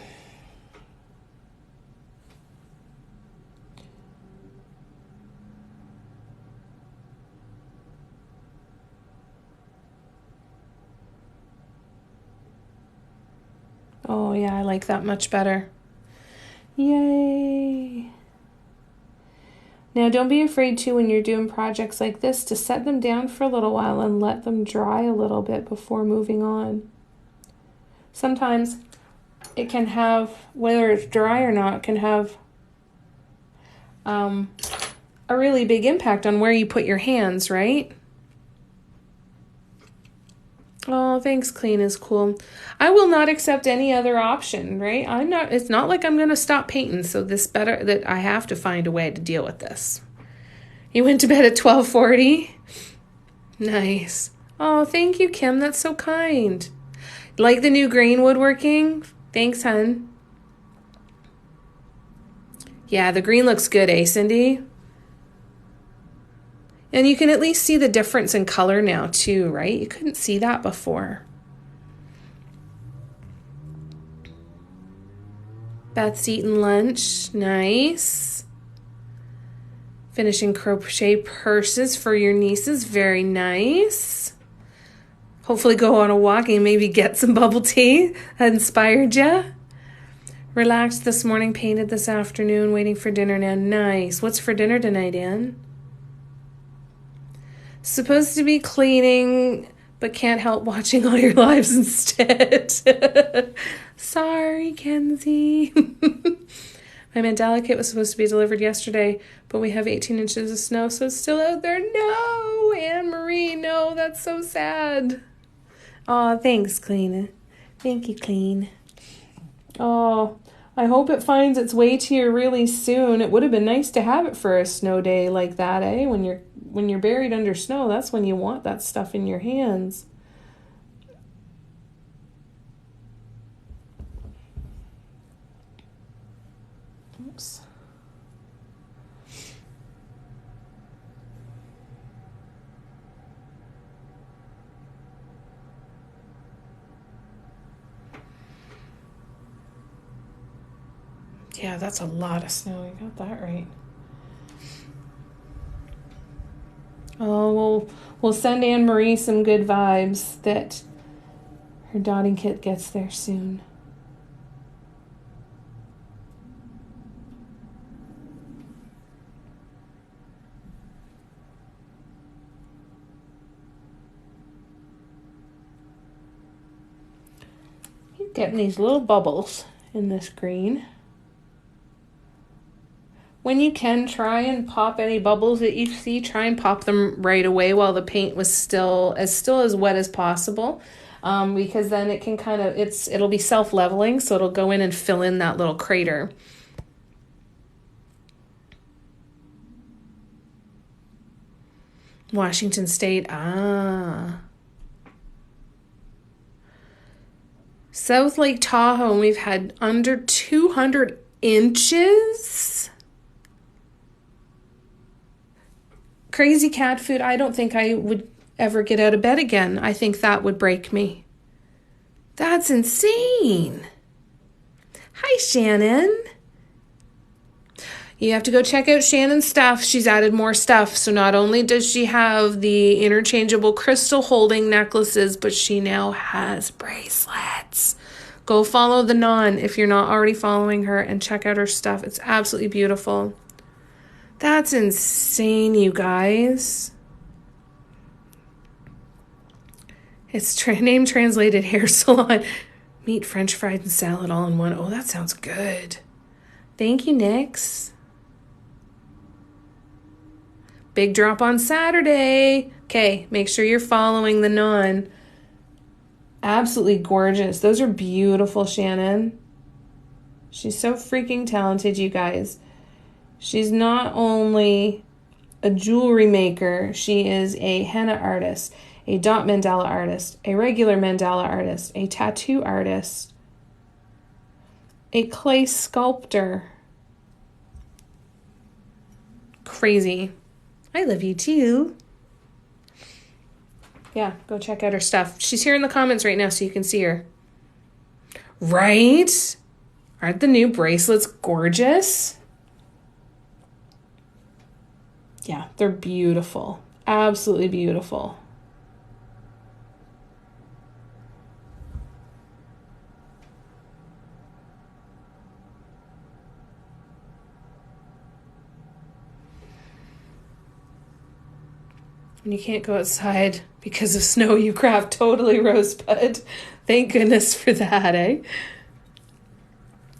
Oh, yeah, I like that much better. Yay. Now, don't be afraid to, when you're doing projects like this, to set them down for a little while and let them dry a little bit before moving on. Sometimes it can have, whether it's dry or not, can have a really big impact on where you put your hands, right? Oh, thanks, Clean is cool. I will not accept any other option, right? It's not like I'm going to stop painting, so that I have to find a way to deal with this. You went to bed at 12:40? Nice. Oh, thank you, Kim. That's so kind. Like the new green woodworking? Thanks, hun. Yeah, the green looks good, eh, Cindy? And you can at least see the difference in color now too, right? You couldn't see that before. Beth's eating lunch. Nice. Finishing crochet purses for your nieces. Very nice. Hopefully go on a walk and maybe get some bubble tea. That inspired you. Relaxed this morning, painted this afternoon, waiting for dinner now. Nice. What's for dinner tonight, Ann? Supposed to be cleaning, but can't help watching all your lives instead. Sorry, Kenzie. My mandala kit was supposed to be delivered yesterday, but we have 18 inches of snow, so it's still out there. No, Anne-Marie, no, that's so sad. Oh, thanks, Clean. Thank you, Clean. Oh, I hope it finds its way to you really soon. It would have been nice to have it for a snow day like that, eh? When you're buried under snow, that's when you want that stuff in your hands. Oops. Yeah, that's a lot of snow. You got that right. Oh, we'll send Anne-Marie some good vibes that her dotting kit gets there soon. You're getting these little bubbles in this green. When you can, try and pop any bubbles that you see. Try and pop them right away while the paint was still as wet as possible, because then it can it'll be self-leveling, so it'll go in and fill in that little crater. Washington State. Ah. South Lake Tahoe, and we've had under 200 inches. Crazy cat food. I don't think I would ever get out of bed again. I think that would break me. That's insane. Hi, Shannon. You have to go check out Shannon's stuff. She's added more stuff. So not only does she have the interchangeable crystal holding necklaces, but she now has bracelets. Go follow the Non if you're not already following her and check out her stuff. It's absolutely beautiful. That's insane, you guys. It's name translated hair salon. Meat, French fries, and salad all in one. Oh, that sounds good. Thank you, Nyx. Big drop on Saturday. Okay, make sure you're following the Non. Absolutely gorgeous. Those are beautiful, Shannon. She's so freaking talented, you guys. She's not only a jewelry maker, she is a henna artist, a dot mandala artist, a regular mandala artist, a tattoo artist, a clay sculptor. Crazy. I love you too. Yeah, go check out her stuff. She's here in the comments right now so you can see her. Right? Aren't the new bracelets gorgeous? Yeah, they're beautiful. Absolutely beautiful. When you can't go outside because of snow, you craft. Totally, Rosebud. Thank goodness for that, eh?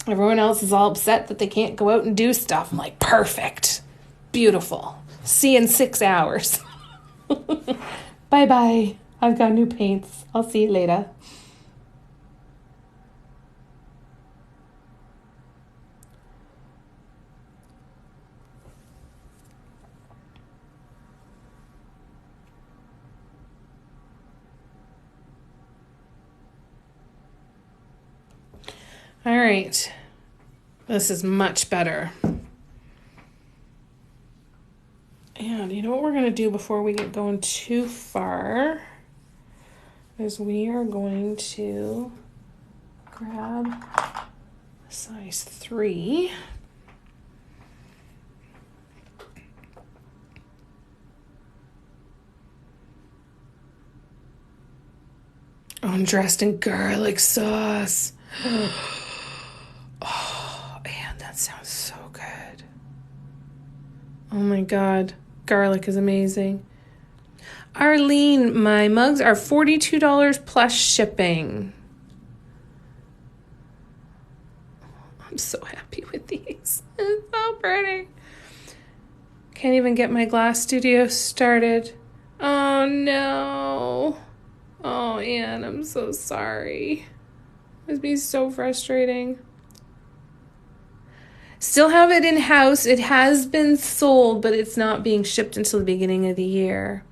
Everyone else is all upset that they can't go out and do stuff. I'm like, perfect. Beautiful. See you in 6 hours. Bye-bye. I've got new paints. I'll see you later. All right, this is much better. And you know what we're going to do before we get going too far is we are going to grab a size 3. Oh, I'm dressed in garlic sauce. Oh, man, that sounds so good. Oh my God, garlic is amazing. Arlene, my mugs are $42 plus shipping. I'm so happy with these. It's so pretty. Can't even get my glass studio started. Oh no. Oh, Anne, I'm so sorry. It must be so frustrating. Still have it in-house. It has been sold, but it's not being shipped until the beginning of the year.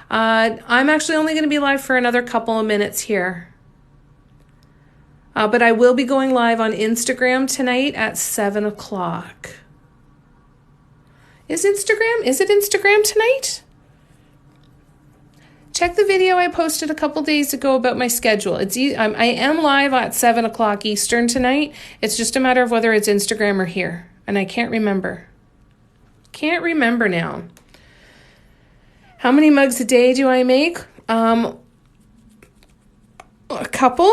I'm actually only going to be live for another couple of minutes here. But I will be going live on Instagram tonight at 7 o'clock. Is it Instagram tonight? Check the video I posted a couple days ago about my schedule. I am live at 7 o'clock Eastern tonight. It's just a matter of whether it's Instagram or here. And I can't remember. Can't remember now. How many mugs a day do I make? A couple.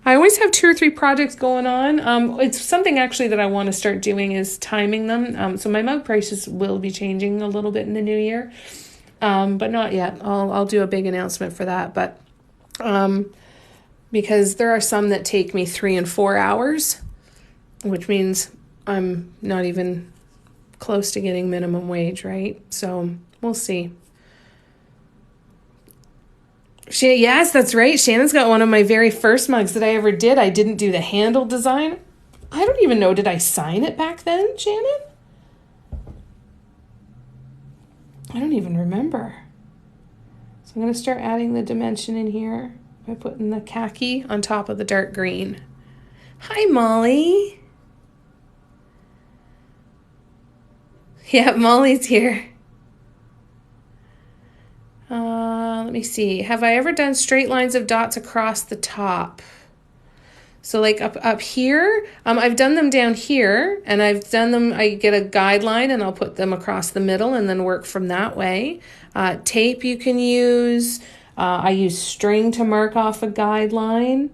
I always have 2 or 3 projects going on. It's something actually that I want to start doing is timing them. So my mug prices will be changing a little bit in the new year. But not yet. I'll do a big announcement for that. But because there are some that take me 3 and 4 hours, which means I'm not even close to getting minimum wage, right? So we'll see. Yes, that's right. Shannon's got one of my very first mugs that I ever did. I didn't do the handle design. I don't even know. Did I sign it back then, Shannon? I don't even remember. I'm going to start adding the dimension in here by putting the khaki on top of the dark green. Hi, Molly. Yeah, Molly's here. Let me see. Have I ever done straight lines of dots across the top? So like up here, I've done them down here, and I've done them, I get a guideline and I'll put them across the middle and then work from that way. Tape you can use. I use string to mark off a guideline.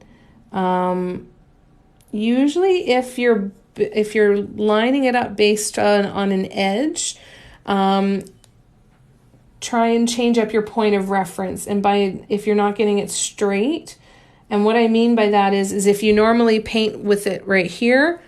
Usually if you're lining it up based on an edge, try and change up your point of reference. And if you're not getting it straight, and what I mean by that is if you normally paint with it right here,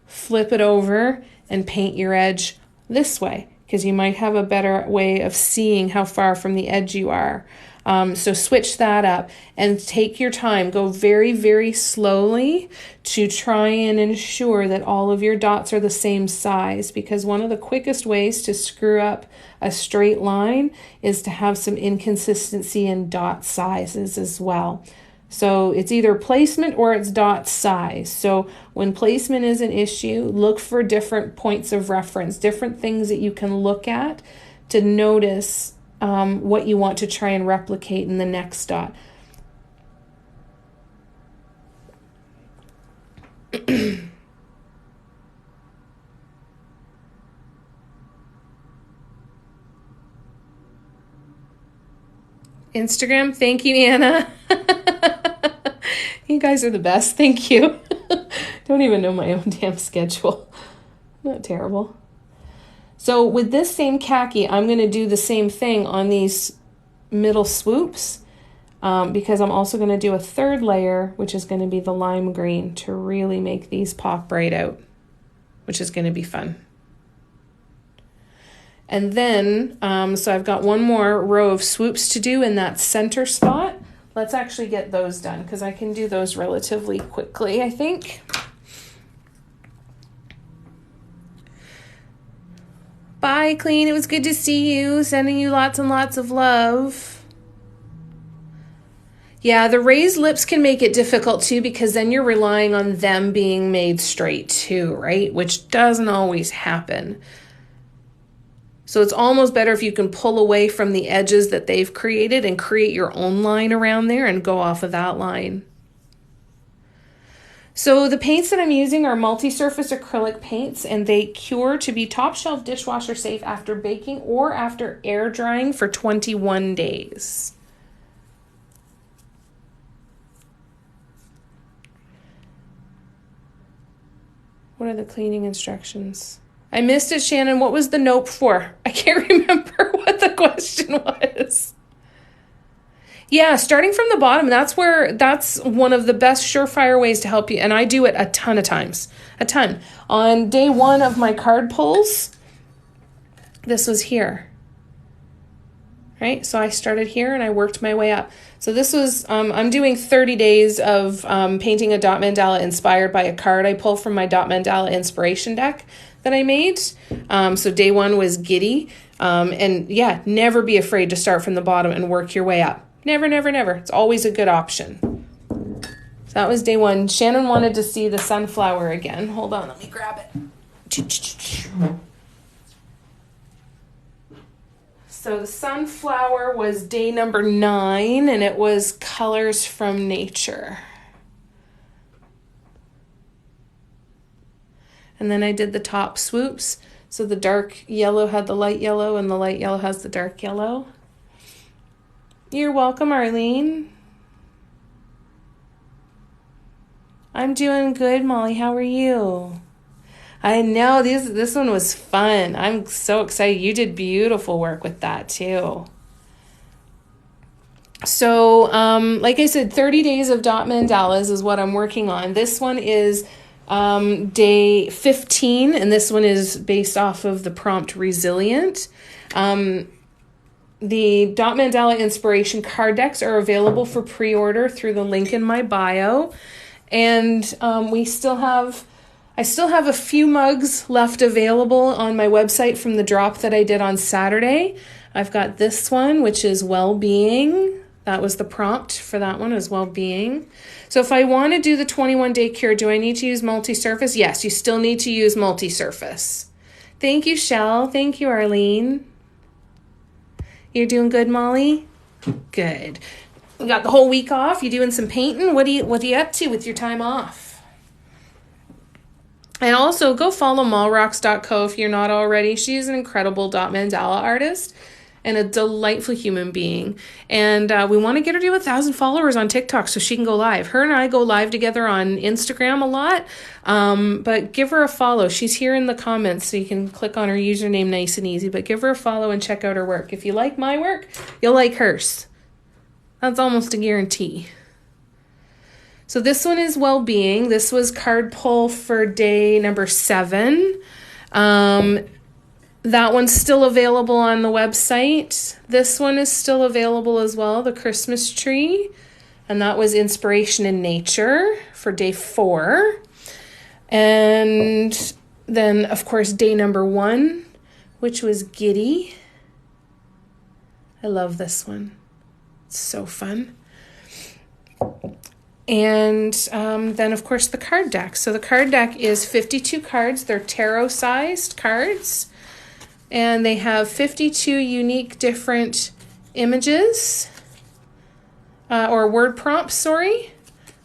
flip it over and paint your edge this way, because you might have a better way of seeing how far from the edge you are. So switch that up and take your time. Go very, very slowly to try and ensure that all of your dots are the same size, because one of the quickest ways to screw up a straight line is to have some inconsistency in dot sizes as well. So it's either placement or it's dot size. So when placement is an issue, look for different points of reference, different things that you can look at to notice what you want to try and replicate in the next dot. Instagram, thank you, Anna. You guys are the best. Thank you. Don't even know my own damn schedule. Not terrible. So with this same khaki, I'm going to do the same thing on these middle swoops, because I'm also going to do a third layer, which is going to be the lime green, to really make these pop right out, which is going to be fun. And then, so I've got one more row of swoops to do in that center spot. Let's actually get those done, because I can do those relatively quickly, I think. Bye, Clean. It was good to see you. Sending you lots and lots of love. Yeah, the raised lips can make it difficult too, because then you're relying on them being made straight too, right? Which doesn't always happen. So it's almost better if you can pull away from the edges that they've created and create your own line around there and go off of that line. So the paints that I'm using are multi-surface acrylic paints, and they cure to be top shelf dishwasher safe after baking or after air drying for 21 days. What are the cleaning instructions? I missed it, Shannon. What was the note for? I can't remember what the question was. Yeah, starting from the bottom, that's one of the best surefire ways to help you. And I do it a ton of times, a ton. On day one of my card pulls, this was here, right? So I started here and I worked my way up. So this was, I'm doing 30 days of painting a dot mandala inspired by a card I pulled from my dot mandala inspiration deck that I made. So day one was Giddy. And yeah, never be afraid to start from the bottom and work your way up. Never, never, never. It's always a good option. So that was day one. Shannon wanted to see the sunflower again. Hold on, let me grab it. So the sunflower was day number 9, and it was Colors from Nature. And then I did the top swoops. So the dark yellow had the light yellow, and the light yellow has the dark yellow. You're welcome, Arlene. I'm doing good, Molly. How are you? I know this one was fun. I'm so excited. You did beautiful work with that too. So, like I said, 30 days of dot mandalas is what I'm working on. This one is day 15, and this one is based off of the prompt Resilient. The Dot Mandala Inspiration card decks are available for pre-order through the link in my bio. And I still have a few mugs left available on my website from the drop that I did on Saturday. I've got this one, which is well-being. That was the prompt for that one, is well-being. So if I want to do the 21-day cure, do I need to use multi-surface? Yes, you still need to use multi-surface. Thank you, Shell. Thank you, Arlene. You're doing good, Molly? Good. We got the whole week off. You doing some painting? What are you up to with your time off? And also go follow mallrocks.co if you're not already. She's an incredible dot mandala artist and a delightful human being. And we want to get her to 1,000 followers on TikTok so she can go live. Her and I go live together on Instagram a lot, but give her a follow. She's here in the comments, so you can click on her username nice and easy, but give her a follow and check out her work. If you like my work, you'll like hers. That's almost a guarantee. So this one is well-being. This was card pull for day number 7. That one's still available on the website. This one is still available as well, the Christmas tree. And that was inspiration in nature for day 4. And then, of course, day number 1, which was giddy. I love this one. It's so fun. And then, of course, the card deck. So the card deck is 52 cards. They're tarot-sized cards. And they have 52 unique different images, or word prompts,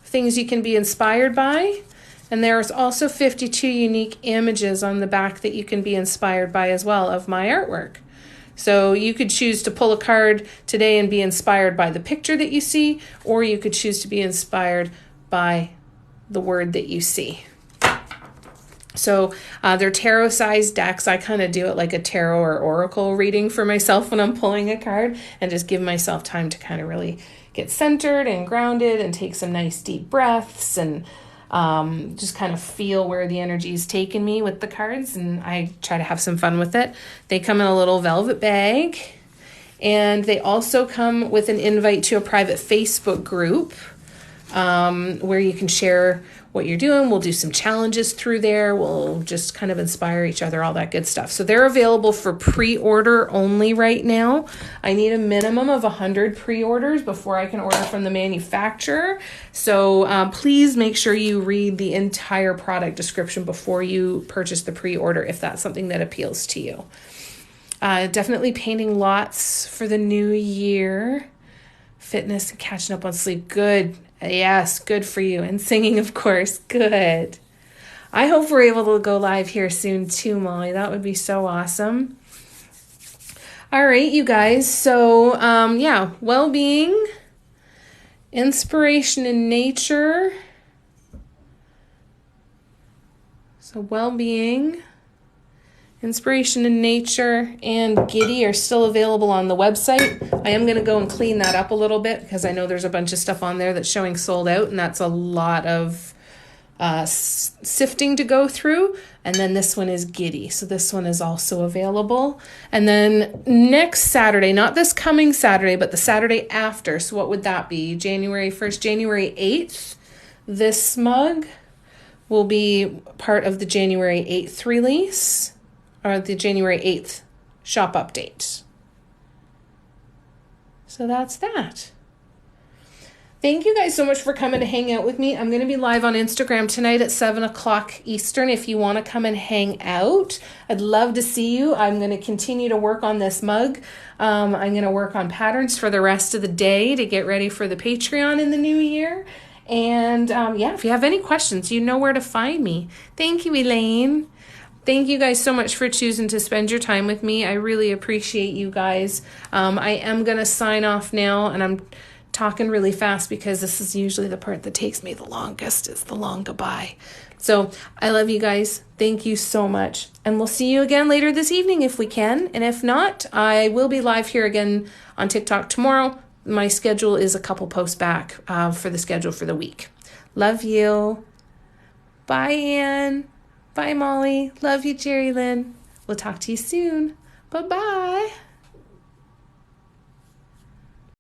things you can be inspired by. And there's also 52 unique images on the back that you can be inspired by as well of my artwork. So you could choose to pull a card today and be inspired by the picture that you see, or you could choose to be inspired by the word that you see. So they're tarot-sized decks. I kind of do it like a tarot or oracle reading for myself when I'm pulling a card, and just give myself time to kind of really get centered and grounded and take some nice deep breaths and just kind of feel where the energy is taking me with the cards, and I try to have some fun with it. They come in a little velvet bag, and they also come with an invite to a private Facebook group where you can share what you're doing. We'll do some challenges through there. We'll just kind of inspire each other, all that good stuff. So they're available for pre-order only right now. I need a minimum of 100 pre-orders before I can order from the manufacturer. So please make sure you read the entire product description before you purchase the pre-order if that's something that appeals to you. Definitely painting lots for the new year. Fitness and catching up on sleep. Good. Yes, good for you. And singing, of course. Good. I hope we're able to go live here soon too, Molly. That would be so awesome. All right, you guys. So, well-being, inspiration in nature. So, well-being, inspiration in nature, and giddy are still available on the website. I am going to go and clean that up a little bit because I know there's a bunch of stuff on there that's showing sold out, and that's a lot of sifting to go through. And then this one is giddy, so this one is also available. And then next Saturday, not this coming Saturday, but the Saturday after, so what would that be? January 1st, January 8th, this mug will be part of the January 8th release, or the January 8th shop update. So that's that. Thank you guys so much for coming to hang out with me. I'm going to be live on Instagram tonight at 7 o'clock Eastern if you want to come and hang out. I'd love to see you. I'm going to continue to work on this mug. I'm going to work on patterns for the rest of the day to get ready for the Patreon in the new year. And if you have any questions, you know where to find me. Thank you, Elaine. Thank you guys so much for choosing to spend your time with me. I really appreciate you guys. I am going to sign off now, and I'm talking really fast because this is usually the part that takes me the longest, is the long goodbye. So I love you guys. Thank you so much. And we'll see you again later this evening if we can. And if not, I will be live here again on TikTok tomorrow. My schedule is a couple posts back for the schedule for the week. Love you. Bye, Anne. Bye, Molly. Love you, Jerry Lynn. We'll talk to you soon. Bye-bye.